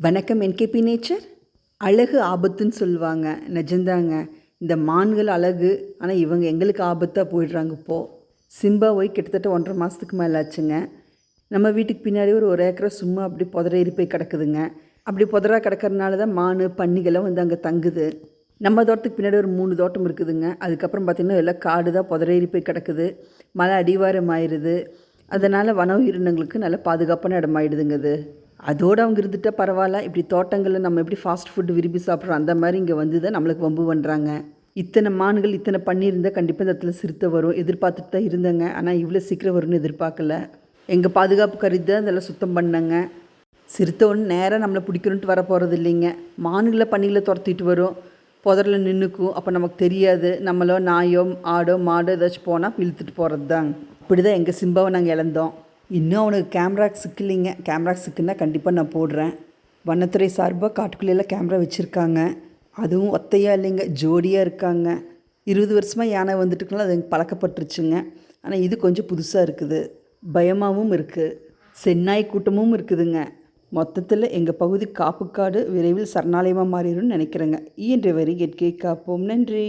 வணக்கம் NKP nature. அழகு ஆபத்துன்னு சொல்லுவாங்க, நிஜந்தாங்க. இந்த மான்கள் அழகு, ஆனால் இவங்க எங்களுக்கு ஆபத்தாக போயிடுறாங்க. இப்போது சிம்பா போய் கிட்டத்தட்ட 1.5 மாதத்துக்கு மேலே ஆச்சுங்க. நம்ம வீட்டுக்கு பின்னாடி ஒரு ஏக்கரை சும்மா அப்படி புதரேறி போய் கிடக்குதுங்க. அப்படி புதரா கிடக்கிறதுனால தான் மான் பன்னிகள்லாம் வந்து அங்கே தங்குது. நம்ம தோட்டத்துக்கு பின்னாடி ஒரு 3 தோட்டம் இருக்குதுங்க. அதுக்கப்புறம் பார்த்திங்கன்னா எல்லாம் காடு தான் புதரேறி போய் கிடக்குது. மழை அடிவாரம் ஆயிடுது. அதனால் வன உயிரினங்களுக்கு நல்ல பாதுகாப்பான இடமாயிடுதுங்க அது. அதோடு அவங்க இருந்துட்டால் பரவாயில்ல. இப்படி தோட்டங்களில் நம்ம எப்படி ஃபாஸ்ட் ஃபுட்டு விரும்பி சாப்பிட்றோம் அந்த மாதிரி இங்கே வந்து தான் நம்மளுக்கு வம்பு பண்ணுறாங்க. இத்தனை மான்கள் இத்தனை பண்ணியிருந்தால் கண்டிப்பாக இந்த இடத்துல சிறுத்தை வரும் எதிர்பார்த்துட்டு தான் இருந்தேங்க. ஆனால் இவ்வளோ சீக்கிரம் வரும்னு எதிர்பார்க்கல. எங்கள் பாதுகாப்பு கருதி தான் இதெல்லாம் சுத்தம் பண்ணங்க. சிறுத்தை ஒன்று நேராக நம்மளை பிடிக்கணுன்ட்டு வர போகிறது இல்லைங்க. மான்களை பன்னிகளை துரத்திட்டு வரும், புதரில் நின்றுக்கும். அப்போ நமக்கு தெரியாது, நம்மளோ நாயோ ஆடோ மாடோ ஏதாச்சும் போனால் இழுத்துட்டு போகிறது தாங்க. இப்படி தான் எங்கள் சிம்பாவை நாங்கள் இழந்தோம். இன்னும் அவனுக்கு கேமரா சிக்கலைங்க. கேமரா சிக்குன்னா கண்டிப்பாக நான் போடுறேன். வனத்துறை சார்பாக காட்டுக்குள்ளேயெல்லாம் கேமரா வச்சுருக்காங்க. அதுவும் ஒத்தையாக இல்லைங்க, ஜோடியாக இருக்காங்க. 20 வருஷமாக யானை வந்துட்டுருக்கலாம், அது பழக்கப்பட்டுருச்சுங்க. ஆனால் இது கொஞ்சம் புதுசாக இருக்குது, பயமாகவும் இருக்குது. செந்நாய் கூட்டமும் இருக்குதுங்க. மொத்தத்தில் எங்கள் பகுதி காப்புக்காடு விரைவில் சரணாலயமாக மாறிடும்னு நினைக்கிறேங்க. இயன்ற வரை இயற்கையை காப்போம். நன்றி.